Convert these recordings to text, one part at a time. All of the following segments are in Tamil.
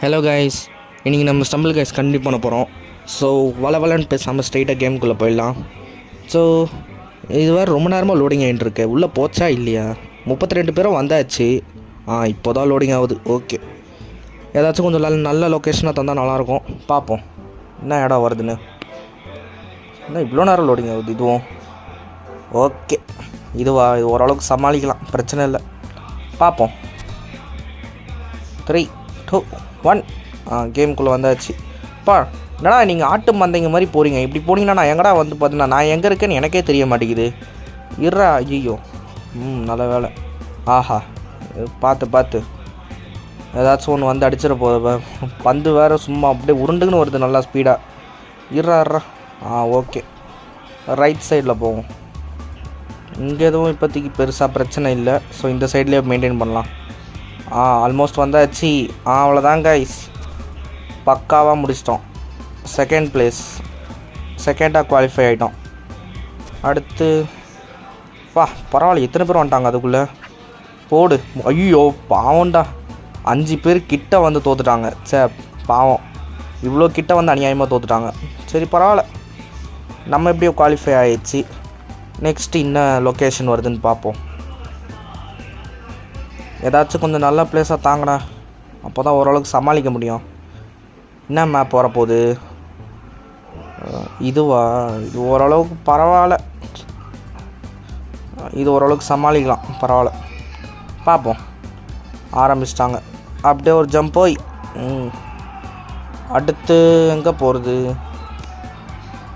ஹலோ கைஸ், இன்றைக்கி நம்ம ஸ்டம்பிள் கைஸ் கண்டிப்பாக பண்ண போகிறோம். ஸோ வளன்னு பேசாமல் ஸ்ட்ரைட்டாக கேமுக்குள்ளே போயிடலாம். ஸோ இது வேறு ரொம்ப நேரமாக லோடிங் ஆகிட்டு இருக்கு. உள்ளே போச்சா இல்லையா? 32 பேரும் வந்தாச்சு. இப்போ தான் லோடிங் ஆகுது. ஓகே, ஏதாச்சும் கொஞ்சம் நல்ல லொக்கேஷனாக தந்தால் நல்லாயிருக்கும். பார்ப்போம் என்ன இடம் வருதுன்னு. என்ன இவ்வளோ நேரம் லோடிங் ஆகுது இதுவும்? ஓகே, இது ஓரளவுக்கு சமாளிக்கலாம், பிரச்சனை இல்லை. பார்ப்போம். 3, 2, 1 கேமுக்குள்ளே வந்தாச்சு. என்னடா நீங்கள் ஆட்டு மந்தைங்க மாதிரி போகிறீங்க. இப்படி போனீங்கன்னா நான் எங்கடா வந்து பார்த்தீங்கன்னா நான் எங்கே இருக்கேன்னு எனக்கே தெரிய மாட்டேங்குது. இருறா, ஐயோ. நல்ல வேலை. ஆஹா, பார்த்து ஏதாச்சும் ஒன்று வந்து அடிச்சிட போகுது. பந்து வேறு சும்மா அப்படியே உருண்டுக்குன்னு வருது நல்லா ஸ்பீடாக. இருறா. ஓகே, ரைட் சைடில் போவோம். இங்கே எதுவும் இப்போதைக்கு பெருசாக பிரச்சனை இல்லை. ஸோ இந்த சைட்லேயே மெயின்டைன் பண்ணலாம். ஆல்மோஸ்ட் வந்தாச்சு. அவ்வளோதான் கைஸ், பக்காவாக முடிச்சிட்டோம். செகண்ட் பிளேஸ், செகண்டாக குவாலிஃபை ஆகிட்டோம். அடுத்து பரவாயில்ல, எத்தனை பேர் வந்துட்டாங்க அதுக்குள்ளே? போடு. ஐயோ பாவம்டா, 5 பேர் கிட்ட வந்து தோத்துட்டாங்க. பாவம், இவ்வளோ கிட்ட வந்து அநியாயமாக தோத்துட்டாங்க. சரி பரவாயில்ல, நம்ம எப்படியோ குவாலிஃபை ஆகிடுச்சு. நெக்ஸ்ட்டு என்ன லொக்கேஷன் வருதுன்னு பார்ப்போம். ஏதாச்சும் கொஞ்சம் நல்ல பிளேஸாக தாங்கடா, அப்போ தான் ஓரளவுக்கு சமாளிக்க முடியும். என்ன மேப் வரப்போகுது? இது ஓரளவுக்கு பரவாயில்ல. இது ஓரளவுக்கு சமாளிக்கலாம், பரவாயில்ல. பார்ப்போம். ஆரம்பிச்சிட்டாங்க. அப்படியே ஒரு ஜம்ப் போய் அடுத்து எங்கே போகிறது?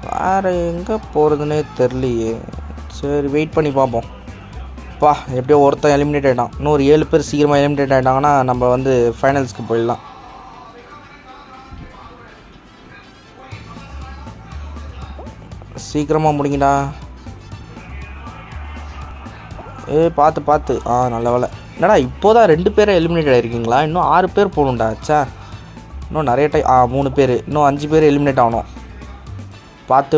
வேறு எங்கே போகிறதுனே தெரியலையே. சரி வெயிட் பண்ணி பார்ப்போம். எப்படியோ ஒருத்தன் எலிமினேட் ஆகிட்டான். இன்னும் ஒரு 7 பேர் சீக்கிரமாக எலிமினேட் ஆகிட்டாங்கன்னா நம்ம வந்து ஃபைனல்ஸ்க்கு போயிடலாம். சீக்கிரமாக முடிங்கடா. பார்த்து நல்ல வேலை. என்னடா இப்போதான் 2 பேரை எலிமினேட் ஆகிருக்கீங்களா? இன்னும் 6 பேர் போகணுண்டா. இன்னும் நிறைய டைம் 3 பேர், இன்னும் 5 பேர் எலிமினேட் ஆகணும்.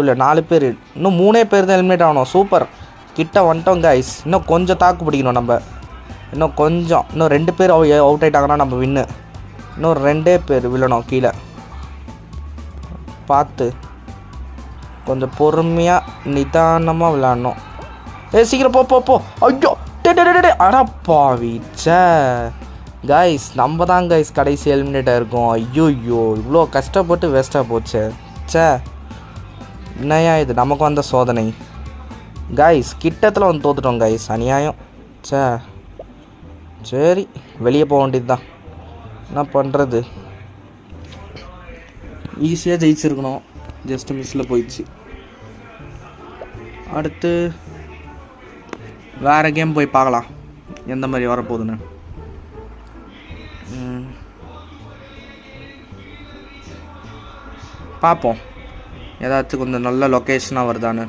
இல்லை 4 பேர், இன்னும் 3 பேர் தான் எலிமினேட் ஆகணும். சூப்பர், கிட்ட வந்துட்டோம் கைஸ். இன்னும் கொஞ்சம் தாக்கு பிடிக்கணும் நம்ம. இன்னும் 2 பேர் அவுட் ஆகிட்டாங்கன்னா நம்ம வின்னு. இன்னும் 2 பேர் விழணும் கீழே. பார்த்து கொஞ்சம் பொறுமையாக நிதானமாக விளையாடணும். சீக்கிரம் போ. ஐயோ அடப்பாவி. கைஸ் நம்ம தான் கைஸ் கடைசி எலிமினேட் ஆகிருக்கோம். ஐயோ இவ்வளோ கஷ்டப்பட்டு வேஸ்ட்டாக போச்சு. என்னையா இது நமக்கு வந்த சோதனை. கைஸ் கிட்டத்தில் வந்து தோத்துட்டோம் கைஸ், அநியாயம். சரி வெளியே போக வேண்டியது தான், என்ன பண்ணுறது. ஈஸியாக ஜெயிச்சிருக்கணும், ஜஸ்ட்டு மிஸ்ஸில் போயிடுச்சு. அடுத்து வேறு கேம் போய் பார்க்கலாம் எந்த மாதிரி வரப்போகுதுன்னு. பார்ப்போம் ஏதாச்சும் கொஞ்சம் நல்ல லொக்கேஷனாக வருதான்னு.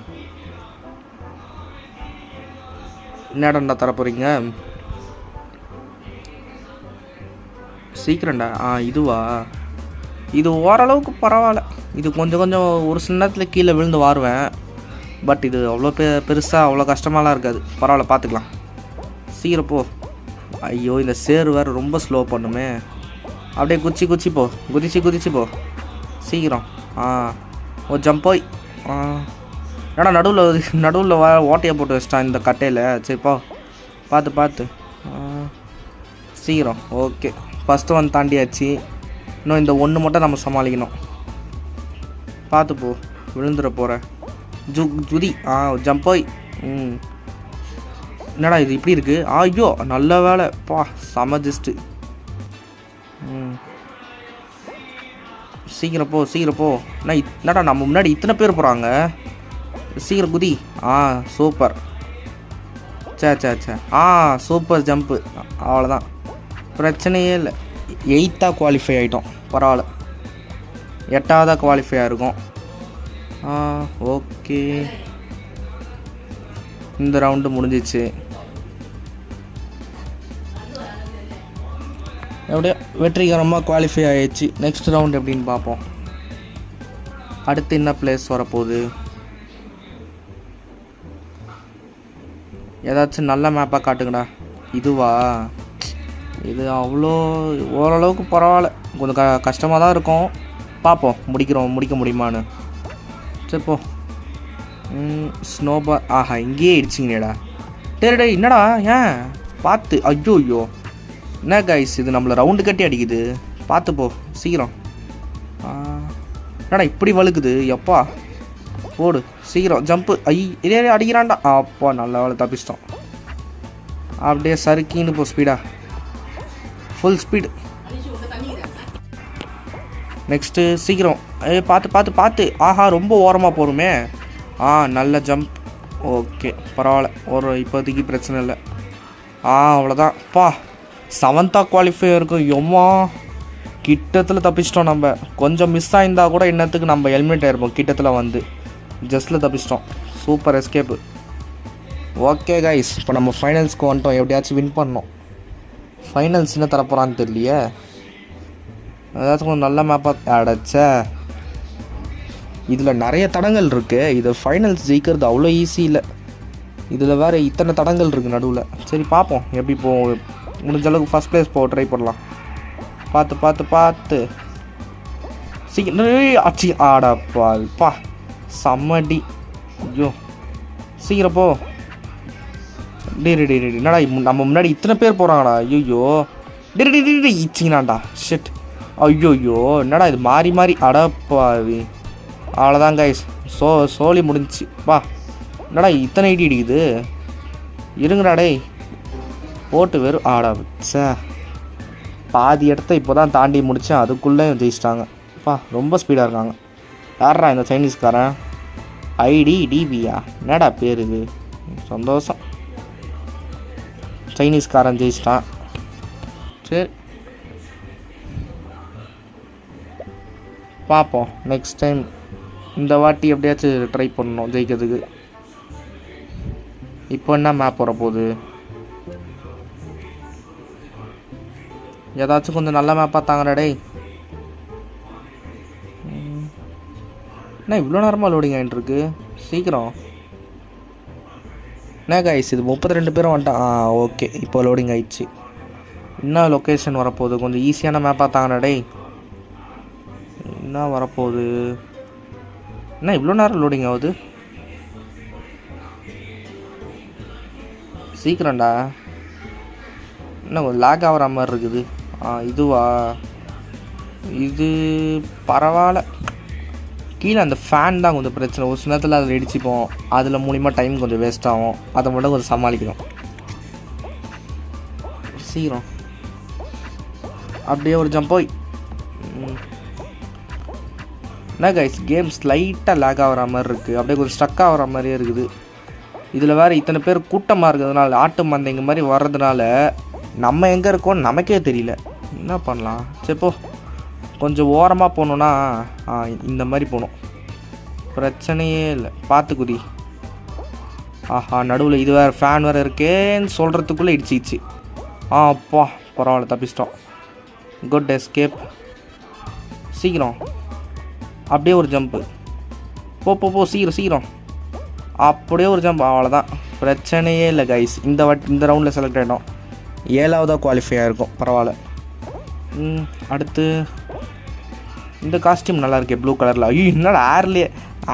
என்ன இடம்டா தரப்போகிறீங்க? சீக்கிரம்டா. இது ஓரளவுக்கு பரவாயில்ல. இது கொஞ்சம் ஒரு சில நேரத்தில் கீழே விழுந்து வாருவேன். பட் இது அவ்வளோ பெருசாக அவ்வளோ கஷ்டமாலாம் இருக்காது. பரவாயில்ல, பார்த்துக்கலாம். சீக்கிரம் போ. ஐயோ இந்த சேரு வேறு ரொம்ப ஸ்லோ பண்ணுமே. அப்படியே குதிச்சு போ. குதிச்சு போ சீக்கிரம். ஓ ஜம்ப் போய். ஏன்னா நடுவில் ஓட்டையை போட்டு வச்சிட்டான் இந்த கட்டையில். சரிப்பா, பார்த்து சீக்கிரம். ஓகே, ஃபஸ்ட்டு வந்து தாண்டியாச்சு. இன்னும் இந்த 1 மட்டும் நம்ம சமாளிக்கணும். பார்த்து போ, விழுந்துட போகிற. ஜுதி. ஜம்ப் போய். என்னடா இது இப்படி இருக்குது? ஐயோ நல்ல வேலை. செம ஜஸ்ட்டு. சீக்கிரம் போ. என்னடா நம்ம முன்னாடி இத்தனை பேர் போகிறாங்க. சீக்கிரம் குதி. சூப்பர். Super jump. அவ்வளோதான், பிரச்சனையே இல்லை. 8th குவாலிஃபை ஆகிட்டோம். பரவாயில்ல, 8th குவாலிஃபை ஆகிருக்கோம். ஓகே, இந்த ரவுண்டு முடிஞ்சிச்சு. எப்படியோ வெற்றிகரமாக குவாலிஃபை ஆகிடுச்சு. நெக்ஸ்ட் ரவுண்ட் எப்படின்னு பார்ப்போம். அடுத்து என்ன பிளேஸ் வரப்போகுது? ஏதாச்சும் நல்ல மேப்பாக காட்டுங்கடா. இதுவா? இது அவ்வளோ ஓரளவுக்கு பரவாயில்ல, கொஞ்சம் கஷ்டமாக தான் இருக்கும். பார்ப்போம் முடிக்க முடியுமான்னு. சரிப்போ. ஸ்னோபால். ஆஹா, இங்கேயே இடிச்சிங்கடா. டே என்னடா ஏன் பார்த்து. ஐயோ என்ன கைஸ், இது நம்மளை ரவுண்டு கட்டி அடிக்குது. பார்த்துப்போ சீக்கிரம். என்னடா இப்படி வழுக்குது எப்பா. போடு சீக்கிரம் ஜம்ப்பு. இதே அடிக்கிறான்டா. அப்பா நல்ல வேலை தப்பிச்சிட்டோம். அப்படியே சறுக்கின்னு போ ஸ்பீடா, ஃபுல் ஸ்பீடு. நெக்ஸ்ட்டு சீக்கிரம். பார்த்து. ஆஹா ரொம்ப ஓரமாக போகிறோமே. நல்ல ஜம்ப். ஓகே பரவாயில்ல, இப்போதைக்கு பிரச்சனை இல்லை. அவ்வளோதான். 7th குவாலிஃபை இருக்கும். எம்மா கிட்டத்தில் தப்பிச்சிட்டோம். நம்ம கொஞ்சம் மிஸ் ஆயிருந்தால் கூட இன்னத்துக்கு நம்ம ஹெல்மெட் ஆயிருப்போம். கிட்டத்தில் வந்து ஜஸ்ட்டில் தப்பிச்சிட்டோம். Super escape. ஓகே கைஸ், இப்போ நம்ம ஃபைனல்ஸ்க்கு வந்துட்டோம். எப்படியாச்சும் வின் பண்ணோம். ஃபைனல்ஸ் என்ன தரப்போகிறான்னு தெரியலையே. ஏதாச்சும் கொஞ்சம் நல்ல மேப்பாக அடைச்ச. இதில் நிறைய தடங்கள் இருக்குது. இது ஃபைனல்ஸ் ஜெயிக்கிறது அவ்வளோ ஈஸி இல்லை. இதில் வேறு இத்தனை தடங்கள் இருக்குது நடுவில். சரி பார்ப்போம் எப்படி முடிஞ்ச அளவுக்கு ஃபஸ்ட் ப்ளேஸ் ட்ரை பண்ணலாம். பார்த்து சீக்கிரம். அச்சி ஆடாப்பா செம்மடி. ஐயோ சீக்கிரம் போ. என்னடா நம்ம முன்னாடி இத்தனை பேர் போகிறாங்கடா. ஐயோ இச்சிங்கண்ணாண்டா ஷிட். ஐயோ என்னடா இது மாறி அடப்பாவி. அவ்வளோதான் கைஸ், சோலி முடிஞ்சிச்சு. என்னடா இத்தனை ஐடி அடிக்குது. இருங்கடா டேய் போட்டு வெறும் ஆடா. பாதி இடத்த இப்போ தான் தாண்டி முடித்தேன், அதுக்குள்ளே ஜெயிச்சிட்டாங்க. ரொம்ப ஸ்பீடாக இருக்காங்க. யாரா இந்த சைனீஸ்காரன்? டிபியா என்னடா பேர் இது? சந்தோஷம், சைனீஸ்காரன் ஜெயிச்சிட்டான். சரி பார்ப்போம் நெக்ஸ்ட் டைம். இந்த வாட்டி எப்படியாச்சும் ட்ரை பண்ணணும் ஜெயிக்கிறதுக்கு. இப்போ என்ன மேப் வரப்போகுது? ஏதாச்சும் கொஞ்சம் நல்ல மேப் பார்த்தாங்கடா டேய். என்ன இவ்வளோ நேரமாக லோடிங் ஆகிட்டு இருக்கு? சீக்கிரம். என்ன கைஸ், இது 32 பேரும் வந்துட்டான். ஓகே இப்போ லோடிங் ஆயிடுச்சு. என்ன லொக்கேஷன் வரப்போகுது? கொஞ்சம் ஈஸியான மேப் பார்த்தாங்கடா டேய். என்ன வரப்போகுது? என்ன இவ்வளோ நேரம் லோடிங் ஆகுது? சீக்கிரம்டா. என்ன கொஞ்சம் லேக் ஆகிற மாதிரி இருக்குது. இதுவா? இது பரவாயில்ல. கீழே அந்த ஃபேன் தான் கொஞ்சம் பிரச்சனை. ஒரு சில நேரத்தில் அதில் இடிச்சுப்போம். அதில் மூலிமா டைம் கொஞ்சம் வேஸ்ட் ஆகும். அதை மட்டும் கொஞ்சம் சமாளிக்கணும். சீக்கிரம் அப்படியே ஒரு ஜம்ப் போய். என்ன கைஸ், கேம் ஸ்லைட்டாக லேக் ஆகிற மாதிரி இருக்குது. அப்படியே கொஞ்சம் ஸ்டக் ஆகிற மாதிரியே இருக்குது. இதில் வேறு இத்தனை பேர் கூட்டமாக இருக்கிறதுனால, ஆட்டு மந்தைங்க மாதிரி வர்றதுனால நம்ம எங்கே இருக்கோம் நமக்கே தெரியல. என்ன பண்ணலாம்? சரிப்போ கொஞ்சம் ஓரமாக போகணுன்னா இந்த மாதிரி போகணும். பிரச்சனையே இல்லை. பார்த்து குதி. ஆஹா நடுவில் இது வேறு ஃபேன் வேறு இருக்கேன்னு சொல்கிறதுக்குள்ளே இடிச்சிச்சு. அப்பா பரவாயில்ல தப்பிச்சிட்டோம். Good escape. சீக்கிரம் அப்படியே ஒரு ஜம்ப்பு. போ சீக்கிரம். அப்படியே ஒரு ஜம்ப். அவ்வளோதான், பிரச்சனையே இல்லை கைஸ். இந்த ரவுண்டில் செலக்ட் ஆகிட்டோம். 7வது குவாலிஃபை ஆகிருக்கும். பரவாயில்ல. அடுத்து இந்த காஸ்டியூம் நல்லா இருக்கே, ப்ளூ கலரில். என்னடா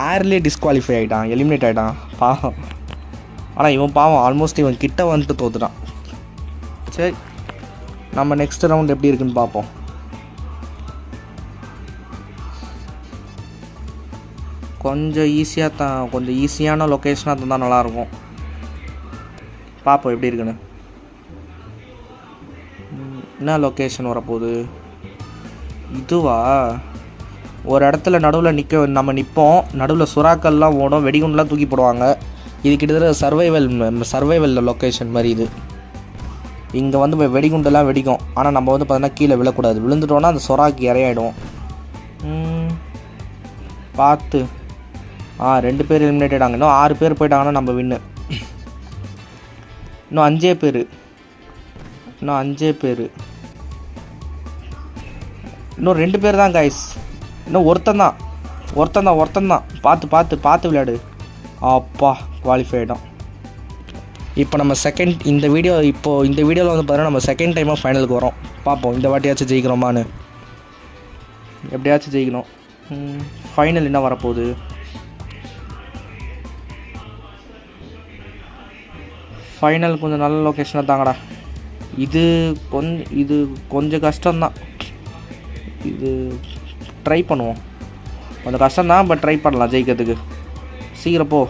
ஏர்லேயே டிஸ்குவாலிஃபை ஆகிட்டான், எலிமினேட் ஆகிட்டான். பாவம். ஆனால் இவன் பாவம் ஆல்மோஸ்ட் இவன் கிட்ட வந்துட்டு தோத்துட்டான். சரி நம்ம நெக்ஸ்ட் ரவுண்ட் எப்படி இருக்குன்னு பார்ப்போம். கொஞ்சம் ஈஸியான லொக்கேஷனாக இருந்தால் நல்லாயிருக்கும். பார்ப்போம் எப்படி இருக்குன்னு. என்ன லொக்கேஷன் வரப்போகுது? இதுவா? ஒரு இடத்துல நடுவில் நம்ம நிற்போம். நடுவில் சுறாக்கள்லாம் ஓடும், வெடிகுண்டெலாம் தூக்கி போடுவாங்க. இது கிட்டத்தட்ட சர்வைவல் லொக்கேஷன் மாதிரி இது. இங்கே வந்து வெடிகுண்டெல்லாம் வெடிக்கும். ஆனால் நம்ம வந்து பார்த்தீங்கன்னா கீழே விழக்கூடாது. விழுந்துட்டோன்னா அந்த சுறாக்கு இறையாயிடும். பார்த்து. 2 பேர் எலிமினேட் ஆகிட்டாங்க. இன்னும் 6 பேர் போயிட்டாங்கன்னா நம்ம வின்னு. இன்னும் 5 பேர். இன்னும் 2 பேர் தான் கைஸ். இன்னும் ஒருத்தன் தான். பார்த்து விளையாடு. அப்பா குவாலிஃபை ஆகிட்டோம். இப்போ நம்ம இந்த வீடியோவில் வந்து பார்த்தீங்கன்னா நம்ம செகண்ட் டைமாக ஃபைனலுக்கு வரோம். பார்ப்போம் இந்த வாட்டியாச்சும் ஜெயிக்கிறோமான்னு. எப்படியாச்சும் ஜெயிக்கணும். ஃபைனல் என்ன வரப்போகுது? ஃபைனல் கொஞ்சம் நல்ல லொக்கேஷனாக தாங்கடா. இது கொஞ்சம் கஷ்டம்தான். இது ட்ரை பண்ணுவோம். கொஞ்சம் கஷ்டம்தான், பட் ட்ரை பண்ணலாம் ஜெயிக்கிறதுக்கு. சீக்கிரம் போ.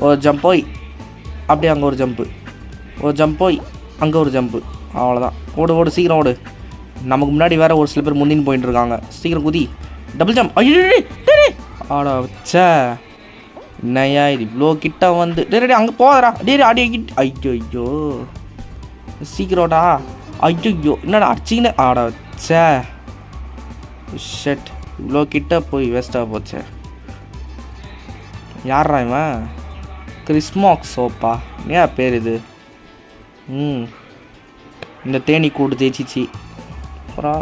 ஒரு ஜம்ப் போய் அப்படியே அங்கே ஒரு ஜம்ப்பு, ஒரு ஜம்ப் போய் அங்கே ஒரு ஜம்ப்பு. அவ்வளோதான். ஓடு சீக்கிரம் ஓடு. நமக்கு முன்னாடி வேறு ஒரு சில பேர் முந்தின்னு போயிட்டு இருக்காங்க. சீக்கிரம் குதி. Double jump. ஐயோ ஆடா வச்சா என்னையா இது இவ்வளோ கிட்ட வந்து டே அங்கே போதரா அடி கிட்ட. ஐயோ சீக்கிரம்டா. ஐயோ என்னடா அடிச்சிங்கன்னு. ஆடா வச்சா ஷட். இவ்வளோ கிட்ட போய் வேஸ்ட்டாக போச்சே. யாரா இவன்? கிறிஸ்மாக்ஸ் சோப்பா ஏன் பேர் இது? இந்த தேனி கூடு தேய்ச்சிச்சு. அப்புறம்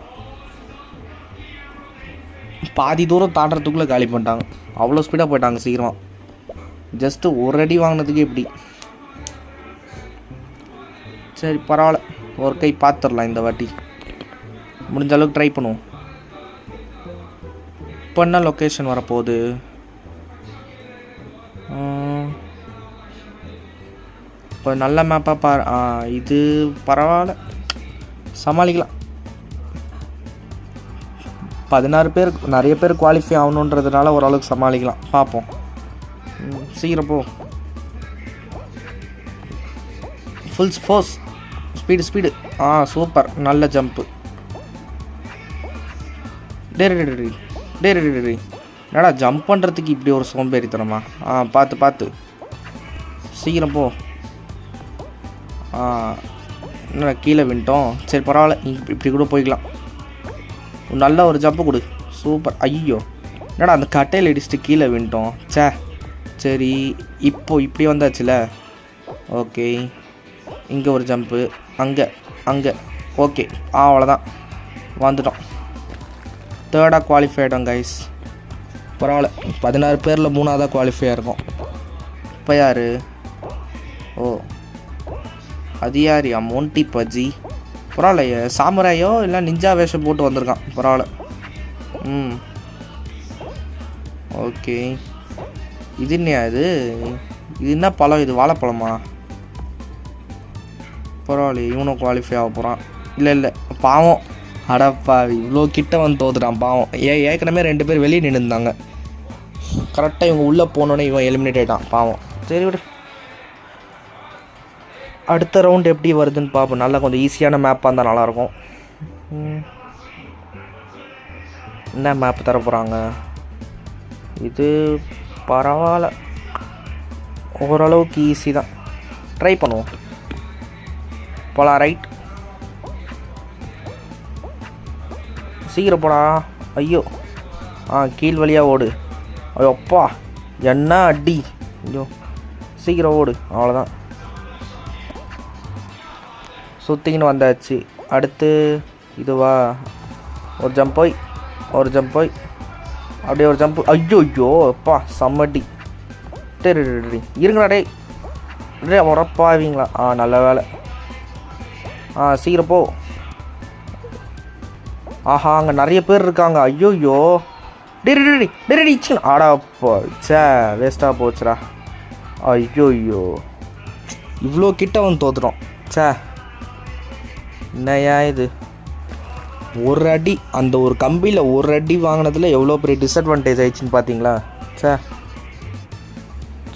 பாதி தூரம் தாண்டறதுக்குள்ளே காலி பண்ணிட்டாங்க. அவ்வளோ ஸ்பீடாக போயிட்டாங்க சீக்கிரமாக. ஜஸ்ட்டு ஒரு அடி வாங்கினதுக்கு எப்படி? சரி பரவாயில்ல, ஒரு கை பார்த்துடலாம் இந்த வாட்டி. முடிஞ்ச அளவுக்கு ட்ரை பண்ணுவோம். இப்போ என்ன லொக்கேஷன் வரப்போகுது? இப்போ நல்ல மேப்பாக இது பரவாயில்ல, சமாளிக்கலாம். 16 பேர், நிறைய பேர் குவாலிஃபை ஆகணுன்றதுனால ஓரளவுக்கு சமாளிக்கலாம். பார்ப்போம். சீக்கிரம் போ. Full force, speed. சூப்பர், நல்ல ஜம்ப்பு. டே என்னடா ஜம்ப் பண்ணுறதுக்கு இப்படி ஒரு சோம்பேறித்தனமா? பார்த்து சீக்கிரம் போ. என்னடா கீழே வின்ட்டோம். சரி பரவாயில்ல, இப்படி கூட போய்க்கலாம். நல்ல ஒரு ஜம்ப்பு கொடு. சூப்பர். ஐயோ என்னடா அந்த கட்டையில் இடிச்சிட்டு கீழே வின்ட்டோம். சரி இப்போ இப்படி வந்தாச்சுல. ஓகே, இங்கே ஒரு ஜம்ப்பு, அங்கே ஓகே, அவ்வளோதான், வந்துட்டோம். தேர்டாக குவாலிஃபை ஆகிட்டோம் கைஸ். பரவாயில்ல, 16 பேரில் 3ஆவதாக குவாலிஃபை ஆகிருக்கோம். இப்போ யார்? அது யார்? மோன்டி பஜ்ஜி. பரவாயில்லையே, சாமுராயோ இல்லை நிஞ்சா வேஷம் போட்டு வந்திருக்கான். பரவாயில்ல. ஓகே, இது என்னையா இது என்ன பழம்? இது வாழைப்பழமா? பரவாயில்லையே, இவனும் குவாலிஃபை ஆக போகிறான். இல்லை பாவம், அடப்பா இவ்வளோ கிட்ட வந்து தோத்துட்டான் பாவம். ஏற்கனவே 2 பேர் வெளியே நின்றுந்தாங்க. கரெக்டாக இவங்க உள்ளே போனோன்னே இவன் எலிமினேட் ஆகிட்டான் பாவம். சரி விடு, அடுத்த ரவுண்ட் எப்படி வருதுன்னு பார்ப்போம். நல்லா கொஞ்சம் ஈஸியான மேப்பாக இருந்தால் நல்லாயிருக்கும். என்ன மேப் தர போகிறாங்க? இது பரவாயில்ல, ஓரளவுக்கு ஈஸி தான். ட்ரை பண்ணுவோம். போகலாம். ரைட், சீக்கிரம் போடா. ஐயோ கீழ் வழியாக ஓடு. ஐயோ அப்பா என்ன அடி. ஐயோ சீக்கிரம் ஓடு. அவ்வளோதான், சுற்றிக்கின்னு வந்தாச்சு. அடுத்து இதுவா? ஒரு ஜம்ப் போய் அப்படியே ஒரு ஜம்ப்பு. ஐயோ அப்பா செம்மடி. இருங்கடா டே உரப்பாவீங்களா? நல்ல வேலை. சீக்கிரம் போ. அங்கே நிறைய பேர் இருக்காங்க. ஐயோயோ டேடி ஆடாப்பா வேஸ்ட்டாக போச்சுடா. ஐயோயோ இவ்வளோ கிட்ட வந்து தோத்துட்டோம். என்னையா இது? ஒரு அடி, அந்த ஒரு கம்பியில் ஒரு அடி வாங்கினதில் எவ்வளோ பெரிய டிஸ்அட்வான்டேஜ் ஆயிடுச்சுன்னு பார்த்தீங்களா?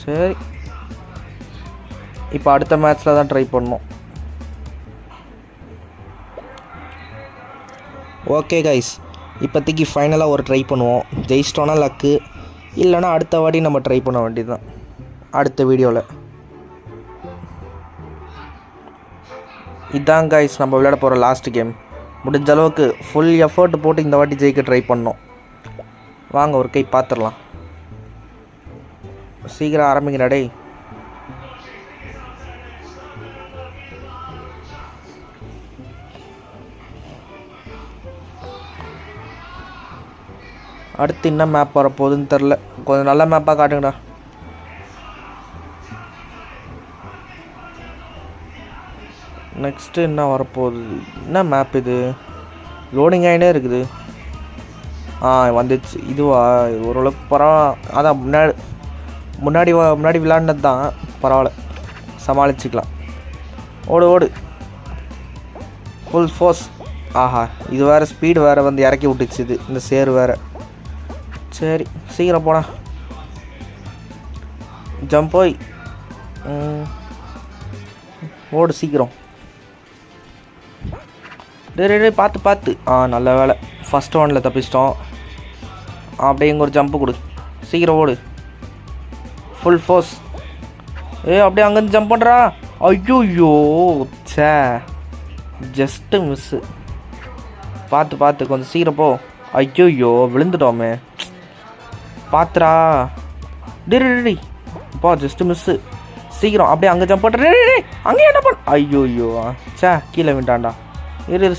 சரி, இப்போ அடுத்த மேட்ச்சில் தான் ட்ரை பண்ணோம். ஓகே கைஸ், இப்போதைக்கு ஃபைனலாக ஒரு ட்ரை பண்ணுவோம். ஜெயிச்சிட்டோன்னா லக்கு, இல்லைனா அடுத்த வாட்டி நம்ம ட்ரை பண்ண வேண்டியது தான் அடுத்த வீடியோவில். இதான் கைஸ் நம்ம விளையாட போகிற லாஸ்ட் கேம். முடிஞ்ச அளவுக்கு ஃபுல் எஃபர்ட் போட்டு இந்த வாட்டி ஜெயிக்க ட்ரை பண்ணோம். வாங்க ஒரு கை பார்த்துடலாம். சீக்கிரம் ஆரம்பிங்கடா டேய். அடுத்து என்ன மேப் வரப்போகுதுன்னு தெரில. கொஞ்சம் நல்ல மேப்பாக காட்டுங்கடா. நெக்ஸ்ட்டு என்ன வரப்போகுது? என்ன மேப் இது? லோடிங் ஆகினே இருக்குது. வந்துச்சு. இதுவா? ஓரளவுக்கு பரவாயில்ல. அதான் முன்னாடி விளாண்டது தான். பரவாயில்ல, சமாளிச்சுக்கலாம். ஓடு ஓடு, ஃபுல் ஃபோர்ஸ். ஆஹா, இது வேறு ஸ்பீடு வேறு வந்து இறக்கி விட்டுச்சு. இது இந்த சேரு வேறு. சரி, சீக்கிரம் போனா. ஜம்ப் போய் ஓடு சீக்கிரம். டே பார்த்து. நல்ல வேலை, ஃபஸ்ட் ஒனில் தப்பிச்சிட்டோம். அப்படியே இங்கே ஒரு ஜம்ப்பு கொடு. சீக்கிரம் ஓடு, ஃபுல் ஃபோர்ஸ். அப்படியே அங்கேருந்து ஜம்ப் பண்ணுறா. ஐயோ சே, ஜஸ்ட்டு மிஸ்ஸு. பார்த்து கொஞ்சம் சீக்கிரம் போ. ஐயோ விழுந்துட்டோமே. பார்த்துடா. டே போ, ஜஸ்ட்டு மிஸ்ஸு. சீக்கிரம் அப்படியே அங்கே ஜம்ப் பண்ணுற. அங்கே என்ன பண்ண? ஐயோ சே, கீழே விண்டாண்டா.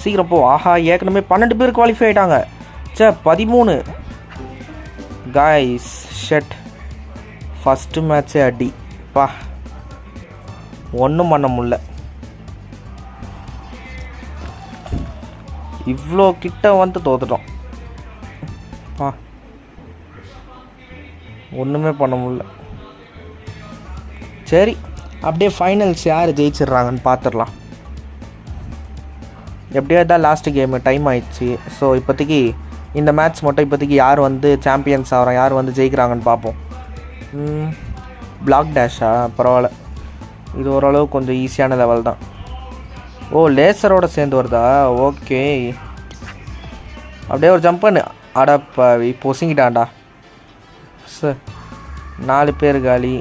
சீக்கிரம் போ. ஆஹா, ஏற்கனவே 12 பேர் குவாலிஃபை ஆகிட்டாங்க. சே, 13 காய்ஸ். ஷெட், ஃபஸ்ட்டு மேட்ச்சே அடி. பா, ஒன்றும் பண்ண முடில. இவ்வளோ கிட்ட வந்து தோத்துட்டோம். ஒன்றுமே பண்ண முடியல. சரி, அப்படியே ஃபைனல்ஸ் யார் ஜெயிச்சிட்றாங்கன்னு பார்த்துடலாம். எப்படியோ தான் லாஸ்ட்டு கேமு, டைம் ஆயிடுச்சு. ஸோ இப்போதைக்கு இந்த மேட்ச் மட்டும் இப்போதைக்கு யார் வந்து சாம்பியன்ஸ் ஆகிறோம், யார் வந்து ஜெயிக்கிறாங்கன்னு பார்ப்போம். பிளாக் டேஷா? பரவாயில்ல, இது ஓரளவு கொஞ்சம் ஈஸியான லெவல் தான். லேசரோட சேர்ந்து வருதா? ஓகே, அப்படியே ஒரு ஜம்ப் பண்ணு. அடப்பாவி, பொசிங்கிட்டான்டா. 4 பேர் காலி.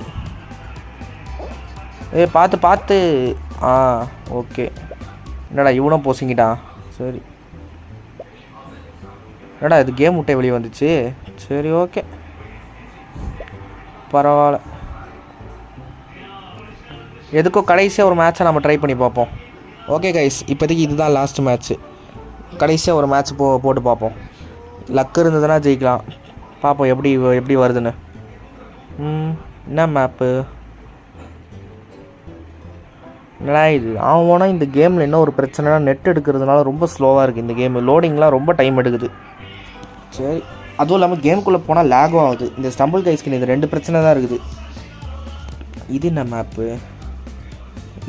பார்த்து. ஓகே. என்னடா இவனும் பொசிங்கிட்டான். சரி, என்னடா இது கேம் விட்டே வெளியே வந்துச்சு. சரி, ஓகே, பரவாயில்ல. எதுக்கும் கடைசியாக ஒரு மேட்ச்சை நம்ம ட்ரை பண்ணி பார்ப்போம். ஓகே கைஸ், இப்போதைக்கு இதுதான் லாஸ்ட் மேட்ச்சு. கடைசியாக ஒரு மேட்ச் போட்டு பார்ப்போம். லக்கு இருந்ததுன்னா ஜெயிக்கலாம். பார்ப்போம் எப்படி வருதுன்னு. என்ன மேப்பு? என்னடா இது? அவனா இந்த கேமில் என்ன ஒரு பிரச்சனைனா, நெட் எடுக்கிறதுனால ரொம்ப ஸ்லோவாக இருக்குது இந்த கேமு. லோடிங்லாம் ரொம்ப டைம் எடுக்குது. சரி, அதுவும் இல்லாமல் கேமுக்குள்ளே போனால் லேகும் ஆகுது. இந்த ஸ்டம்பிள் கைஸ்கின் இது 2 பிரச்சனை தான் இருக்குது. இது என்ன மேப்பு?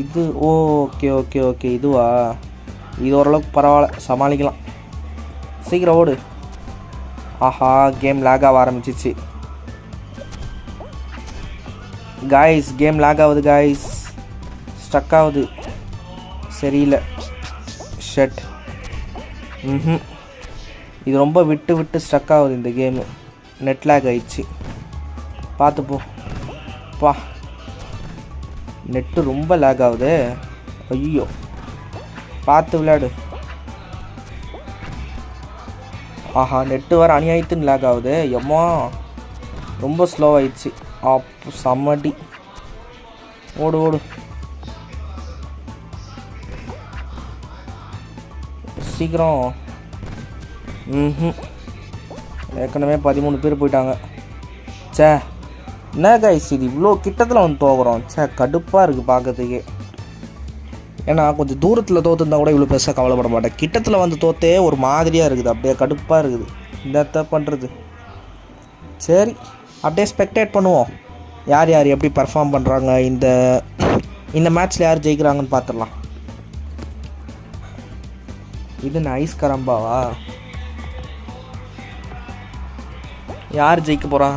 இது ஓகே. இதுவா? இது ஓரளவுக்கு பரவாயில்ல, சமாளிக்கலாம். சீக்கிரம் ஓடு. ஆஹா, கேம் லேக் ஆக ஆரம்பிச்சிச்சு காய்ஸ். கேம் லேக் ஆகுது காய்ஸ், ஸ்டக் ஆகுது. சரியில்லை. ஷெட். இது ரொம்ப விட்டு ஸ்டக் ஆகுது இந்த கேமு. நெட் லேக் ஆயிடுச்சு. பார்த்து பா, நெட்டு ரொம்ப லேக் ஆகுது. ஐயோ, பார்த்து விளையாடு. ஆஹா, நெட்டு வர அநியாயத்துன்னு லேக் ஆகுது. எம்மா, ரொம்ப ஸ்லோ ஆயிடுச்சு. செம்மடி. ஓடு. சீக்கிரம். ஏற்கனவே 13 பேர் போயிட்டாங்க. சே, என்ன கைஸ் இது இவ்வளோ கிட்டத்தில் வந்து தோக்குறோம். சே, கடுப்பாக இருக்குது பார்க்கறதுக்கே. ஏன்னா கொஞ்சம் தூரத்தில் தோற்றுருந்தா கூட இவ்வளோ பெருசாக கவலைப்பட மாட்டேன். கிட்டத்தில் வந்து தோற்றே ஒரு மாதிரியாக இருக்குது. அப்படியே கடுப்பாக இருக்குது. இந்த பண்ணுறது. சரி, அப்படியே ஸ்பெக்டேட் பண்ணுவோம். யார் எப்படி பர்ஃபார்ம் பண்ணுறாங்க, இந்த மேட்ச்சில் யார் ஜெயிக்கிறாங்கன்னு பார்த்துடலாம். இது ஐஸ் கரம்பாவா? யார் ஜெயிக்க போகிறா?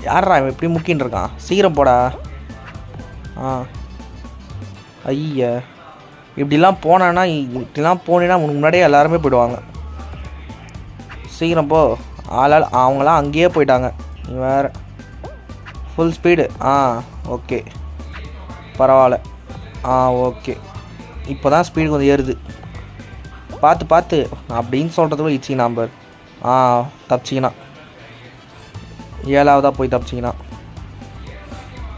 யாரா எப்படி முக்கின்னு இருக்கான்? சீக்கிரம் போடா. ஐயா, இப்படிலாம் போனேன்னா உனக்கு முன்னாடியே எல்லாருமே போயிடுவாங்க. சீக்கிரம் போ. அவங்களாம் அங்கேயே போயிட்டாங்க. வேறு ஃபுல் ஸ்பீடு. ஓகே, பரவாயில்ல. ஓகே, இப்போ தான் ஸ்பீடு கொஞ்சம் ஏறுது. பார்த்து அப்படின்னு சொல்கிறதுக்குள்ள இச்சி நம்பர். தப்பிச்சிக்கினா 7ஆவதாக போய் தப்பிச்சிக்கினா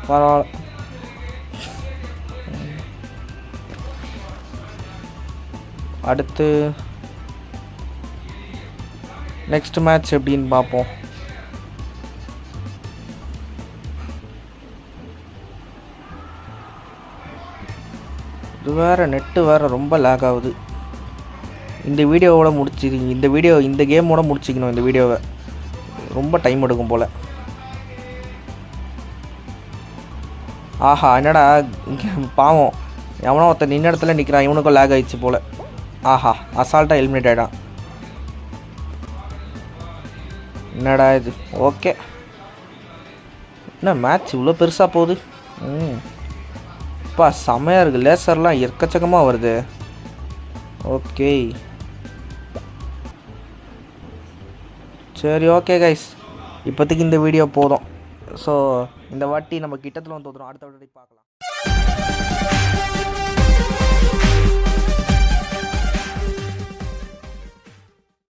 பரவாயில்ல. அடுத்து நெக்ஸ்ட் மேட்ச் எப்படின்னு பார்ப்போம். இது வேறு நெட்டு வேறு ரொம்ப லேக் ஆகுது. இந்த வீடியோவோட முடிச்சிருங்க. இந்த கேமோட முடிச்சிக்கணும். இந்த வீடியோவை ரொம்ப டைம் எடுக்கும் போல். ஆஹா, என்னடா பாவம், எவனோ ஒருத்தர் நின்ன இடத்துல நிற்கிறான். இவனுக்கும் லேக் ஆகிடுச்சு போல். ஆஹா, அசால்ட்டாக எலிமினேட் ஆகிடான். என்னடா இது? ஓகே, என்ன மேட்ச் இவ்வளோ பெருசாக போகுது? இப்போ செமையாக இருக்குது. லேசர்லாம் எக்கச்சக்கமாக வருது. ஓகே, சரி, ஓகே கைஸ், இப்போதைக்கு இந்த வீடியோ போதும். ஸோ இந்த வாட்டி நம்ம கிட்டத்தில் வந்து தோற்றுறோம். அடுத்த வாட்டி பார்க்கலாம்.